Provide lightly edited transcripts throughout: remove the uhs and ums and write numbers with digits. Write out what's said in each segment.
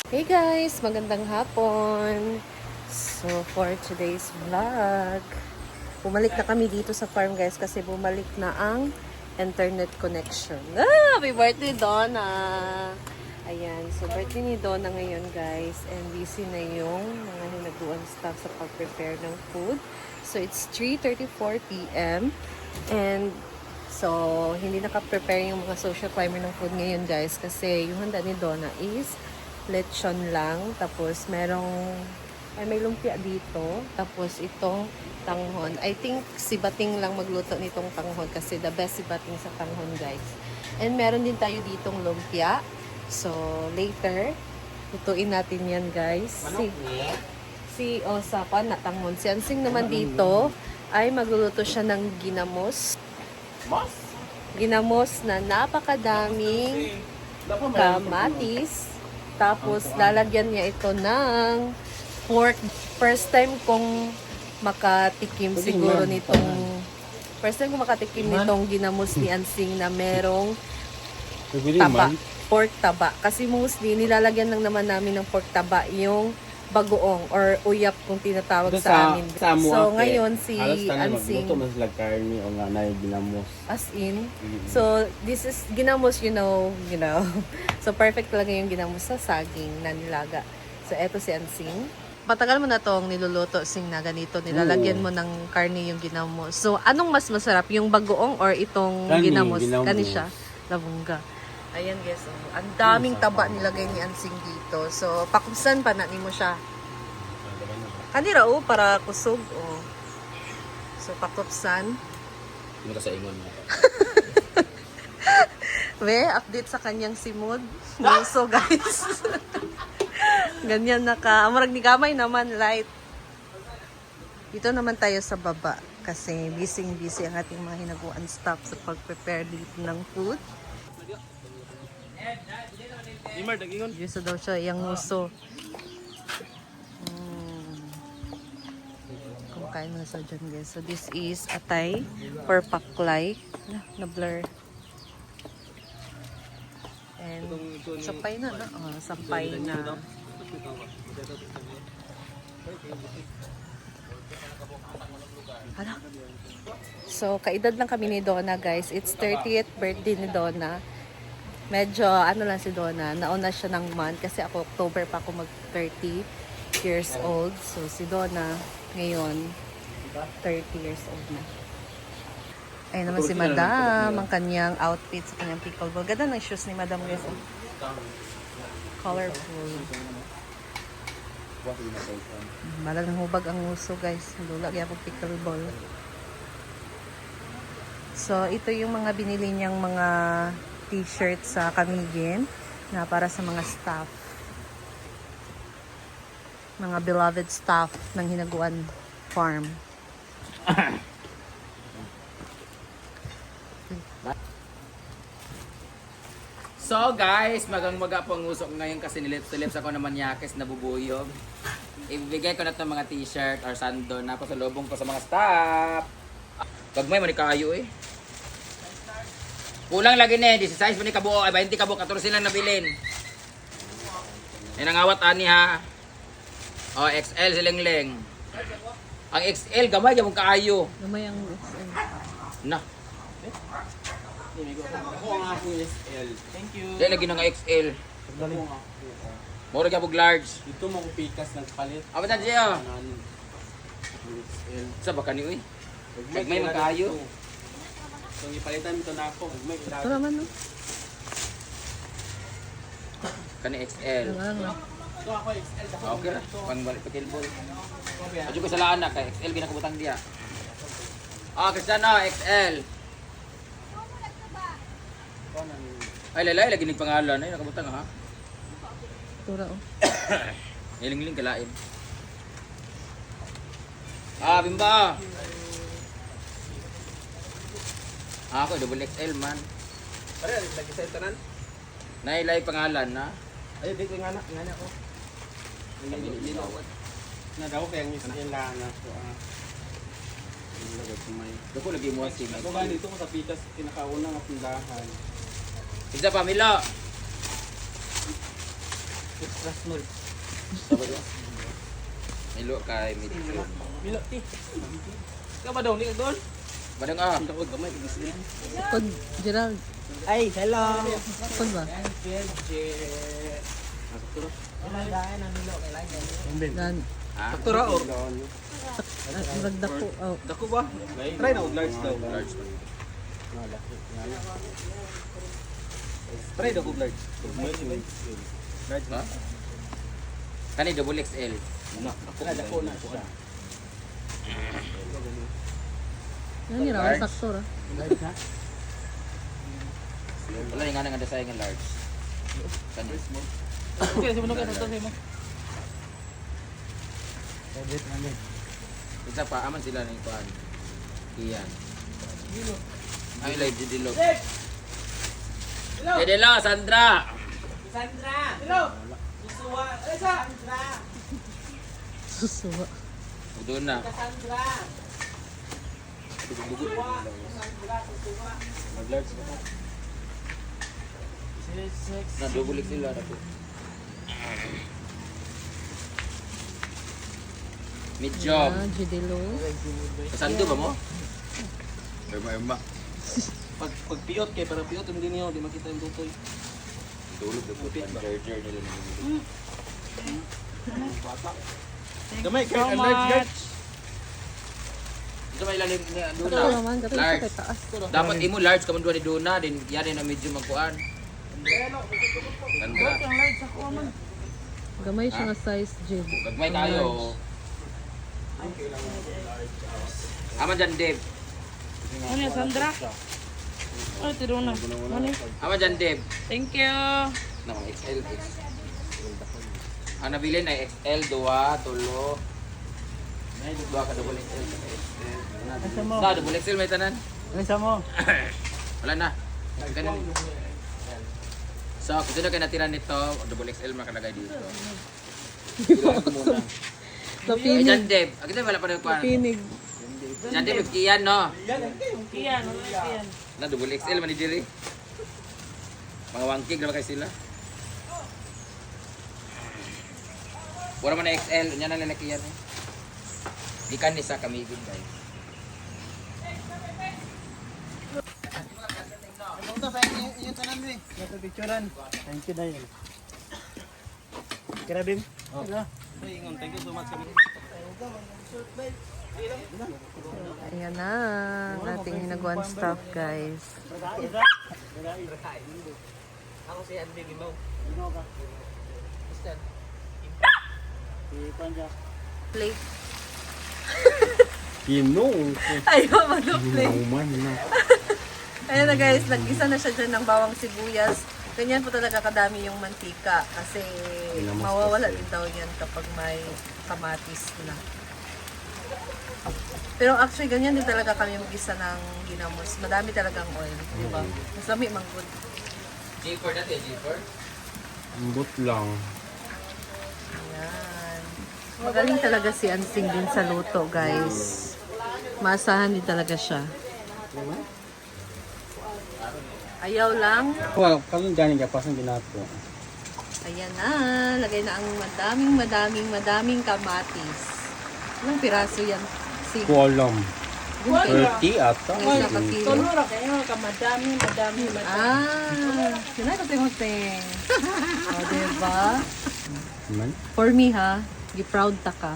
Hey guys! Magandang hapon! So, for today's vlog, bumalik na kami dito sa farm guys kasi bumalik na ang internet connection. Happy birthday, Donna! Ayan, so birthday ni Donna ngayon guys and busy na yung mga hinaguan staff sa pag-prepare ng food. So, it's 3:34 p.m. and so, hindi naka-prepare yung mga social climber ng food ngayon guys kasi yung handa ni Donna is lechon lang. Tapos, may lumpia dito. Tapos, itong tanghon. I think si Bating lang magluto nitong tanghon kasi the best si Bating sa tanghon, guys. And meron din tayo ditong lumpia. So, later, lutuin natin yan, guys. Sa tanghon. Si Ansing naman dito ay magluluto siya ng ginamos. Ginamos na napakadaming kamatis. Tapos, lalagyan niya ito ng pork. First time kong makatikim siguro nitong ginamos ni Ansing na merong taba. Pork taba. Kasi mostly, nilalagyan lang naman namin ng pork taba yung bagoong or uyap kung tinatawag sa amin. So, ngayon si Ansing mas karni o nga na ginamos. as in. So, this is ginamos, you know. So, perfect talaga yung ginamos sa saging na nilaga. So, eto si Ansing. Patagal mo na tong niluluto, Sing, na ganito. Nilalagyan mo ng karne yung ginamos. So, anong mas masarap? Yung bagoong or itong ginamos? Kani siya. Labungga. Ayan, guys. Oh. Ang daming taba nilagay ni Ansing dito. So, pakubsan pa na mo siya. Kanira, para kusog. Oh. So, pakubsan. Hindi ka sa ingon mo. Update sa kanyang simod. So, guys. Ganyan amurag ni gamay naman, light. Dito naman tayo sa baba. Kasi busy ang ating mga hinaguan staff sa pag-prepare dito ng food. Diyos daw siya, yung nguso. Kumakain na sa dyan, guys. So, this is atay for paklay. Na-blur. And sampay na. Sampay na. Hala. So, kaedad lang kami ni Donna, guys. It's 30th birthday ni Donna. Medyo, lang si Donna. Nauna siya ng month kasi ako, October pa ako mag-30 years old. So, si Donna, ngayon, 30 years old na. Ayun naman si Madam, ang kanyang outfit sa kanyang pickleball. Ganda ng shoes ni Madam, guys. Colorful. Malang ng hubag ang nguso, guys. Lula kaya po pickleball. So, ito yung mga binili niyang mga t-shirt sa Camigin na para sa mga staff. Mga beloved staff ng Hinaguan Farm. So guys, magang-maga po ang usok ngayon kasi nilips ako naman yakis nabubuyog. Ibigay ko na itong mga t-shirt or sando na pasalubong ko sa mga staff. Pagmay man kayo eh. Kulang lagi na 16 man kabuo ay 20 kabuo 14 lang nabilin. Nangawat ani ha. O XL silingleng. Ang XL gamay gyud kaayo. Gamay ang XL. Na. Ako nga po SL. Thank you. Dahil lagi na nga XL. Mura gyud large. Dito mo ko pikas nagpalit. Aba ta siya. SL. Sa baka ni uy. May magkaayo. So ipalitan mo to na ako. May Ito naman, no? Kani XL. So ako XL. Okay ra. Pang balik pa kilbol. Ajo ko sa laan na kay XL ginakabutang dia. Cristiano XL. Ay lalay lagi ning pangalan ay nakabutang ha. Tura, oh. Nilingling kalain. Bimba. Ako double XL man. Pare, lagi sa tanan. Nailay pangalan na. Ay, dito nga na ako. Na daw kaya ang SL lang ako. Lagay ko may. Dako lagi mo sing. Ako ba dito ko sa pikas kinakauna nga tindahan. Isa pamila. Extra small. Sabi ba? Milo kay medium. Milo, ti. Ikaw ba daw? Hindi ka doon? Badang ah. Hindi ako gamay. Kod, Gerald. Ay, hello. Kod ba? Dan. Ah, Saktura or? Murag dako. Oh. Dako ba? Try na, large daw. large man. Try na, large. Large Ha? Kani double XL. Dako na. Yan nila, Large. sakto ra. Wala yung nga nga nga large. Kani. Okay, simulan ka sa mo. Isa pa aman sila ning kuan. Iyan. Ay live di dilog. Hello, Sandra. Susuwa. Doon na. Na double XL na po. Medium. Ah, Judelo. Kasando ba mo? Irma. Pag piyot kay para piyot hindi niyo di makita yung tutoy. Tulog na po. Charger nila na. Gamay kay large. Ito may ilalim niya doon Ito naman, na. dapat sa Large. kay taas. Dapat imo large ka man doon ni Duna din yan na medyo magkuan. Sandra. Gamay siya nga size, Jib. Gagmay kayo. Aman dyan, Dave. Ano yan, Sandra? Ano, tiro na. Ano? Aman dyan, Dave. Thank you. Namang XL. Ang nabili na XL, 2, tulo. Dua ka double XL. Sa double XL may tanan. Ano sa mo? Wala na. Ganun. So, kung sino kayo natira nito, double XL makalagay dito. Ilan ko muna. Ay, Napinig. dyan, Dave. Akita wala pa rin kuhan. Napinig. Dyan, Dave, kiyan, no? Iyan, ano yan? Na double XL man ni diri. Mga wangkig naman kay sila. Wala man na XL, nya na lalaki yan. Ikan ni sa kamigin guys. Punta sa inyo tanan ni. Sa picturean. Thank you dahil. Kira Bim? Hello. Thank you so much kami. Ayan na, ang ating hinagwan stuff, guys. Ako si Andy Limaw. Plate. Kinong. Ayaw, mag-plate. Nauman na. Ayan na guys, nag-isa na siya dyan ng bawang sibuyas. Ganyan po talaga kadami yung mantika kasi mawawala din daw yan kapag may kamatis na. Pero actually, ganyan din talaga kami mag-isa ng ginamos. Madami talagang oil, di ba? Mas lami mang good. G4 dati, G4. Ambot lang. Ayan. Magaling talaga si Ansing din sa luto, guys. Maasahan din talaga siya. Ayaw lang. Well, kalong ganing ka pasang ginato. Ayan na. Lagay na ang madaming kamatis. Ilang piraso yan? Ko alam. 30 ata. Isa ka kilo. Tulura kayo, madami. Ah, sila ko ting. O, diba? Man? For me ha, gi-proud ta ka.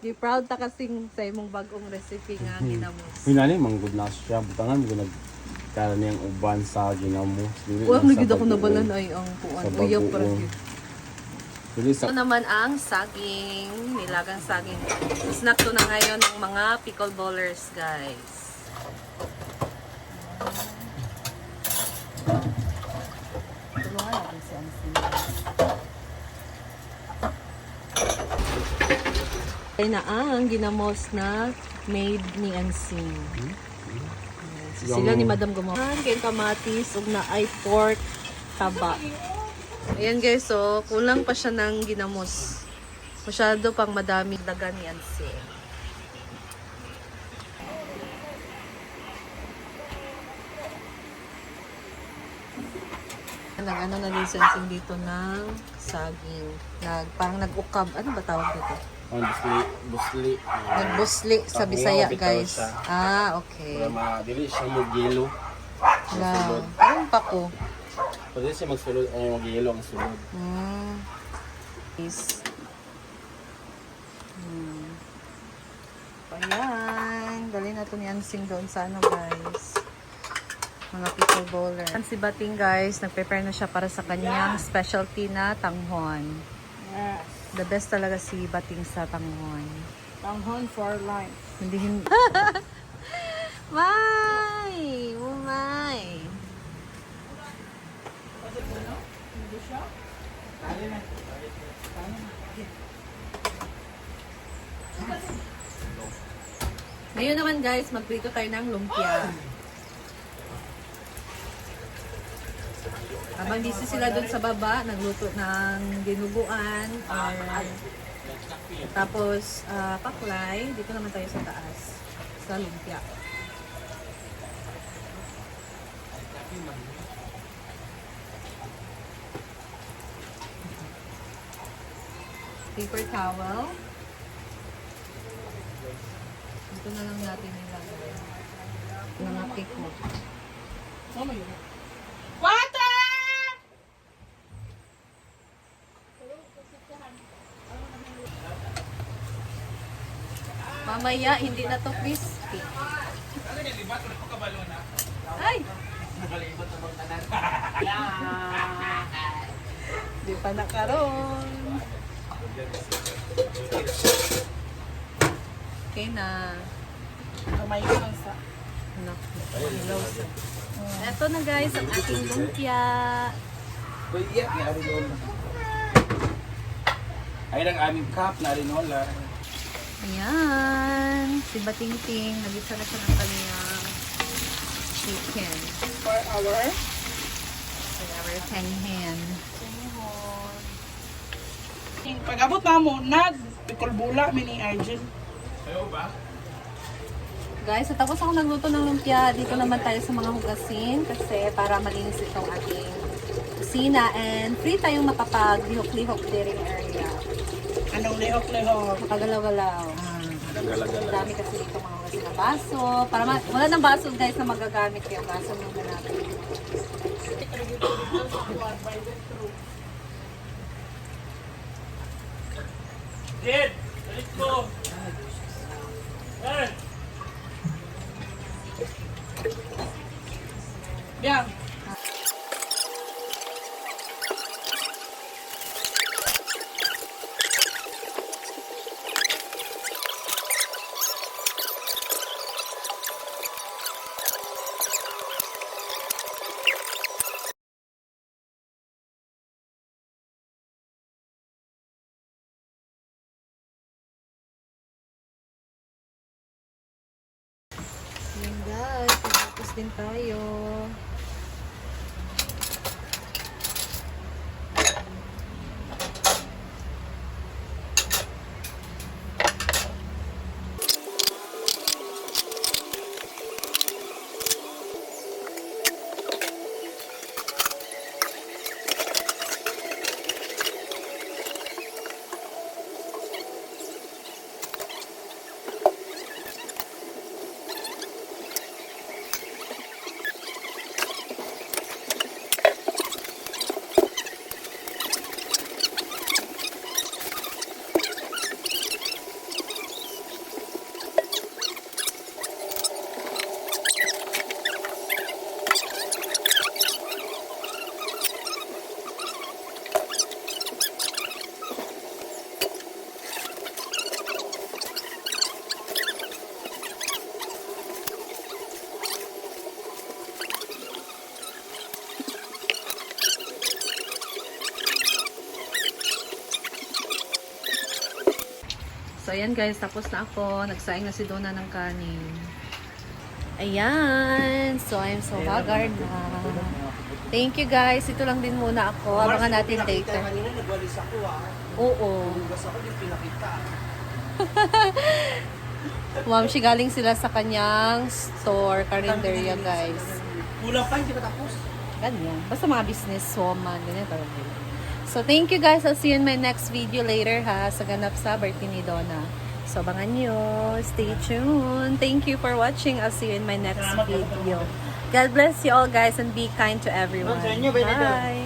Gi-proud ta kasing sa imong bagong recipe nga ginamos. Hinali manggod na siya. Butangan mo nagkala niyang uban sa ginamo. Huwag nagid ako nabalan ay ang kuan. Sa Uyaw bagoong. para gyud. Dili Ito sa naman ang saging, nilagang saging. Snack to na ngayon ng mga pickle ballers, guys. Tulungan natin si Ansin. Ay na ang ginamos na made ni Ansin. So, sila ni Madam gumawa. Kay kamatis, ug na ay pork taba. Ayan guys, so kulang pa siya ng ginamos. Masyado pang madami daga ni Ansin. Nag-ano na din sensing dito ng saging. Parang nag-ukab. Ano ba tawag dito? Ang busli. Nagbusli sa Bisaya, guys. Ah, okay. Para madili siya mag-yelo. Wow. Parang pa ko. Pwede siya magsulod, ay mag-yelo ang sulod. Is. Ayan. Dali na ito ni Ansing doon sa ano, guys. Mga pickle bowler. Si Bating, guys, nag-prepare na siya para sa kanyang specialty na tanghon. Yes. The best talaga si Bating sa tanghon. Tanghon for life. Hindi. May! Umay! Ngayon naman, guys, magprito tayo ng lumpia. Habang busy sila doon sa baba, nagluto ng dinuguan or tapos paklay, dito naman tayo sa taas sa lumpia. Paper towel. Dito na lang natin ilagay. Mga pico. Mama yun. Water! Mamaya, hindi na to crispy. Ay! Di pa nakaroon. Okay na. Kamay ko lang sa... Ito na, guys, ang ating lumpia. Ay lang aming cup na rinola. Ayan. Si Batingting, nagisa na siya ng kanyang chicken. For our... For our tanghen. Pag-abot na mo, nag-pikulbula, mini Arjun. Guys, so tapos ako nagluto ng lumpia. Dito naman tayo sa mga hugasin kasi para malinis itong ating kusina and free tayong makapag-lihok-lihok during area. Anong lihok-lihok? Makagalaw-galaw. Ang dami kasi dito mga hugasin na baso. Para wala ng baso, guys, na magagamit yung baso muna natin. Dad, balik ko. Yan. Yan, guys. Tapos din tayo. So, ayan guys, tapos na ako. Nagsaing na si Donna ng kanin. Ayan. So, I'm so haggard na. Thank you guys. Ito lang din muna ako. Abangan natin later. Oo. Ma'am, galing sila sa kanyang store, Carinderia guys. Kulang pa, hindi pa tapos. Ganyan. Basta mga business woman. Ganyan talaga. So, thank you guys. I'll see you in my next video later ha. Sa ganap sa birthday ni Donna. So, abangan nyo. Stay tuned. Thank you for watching. I'll see you in my next video. God bless you all guys and be kind to everyone. Bye!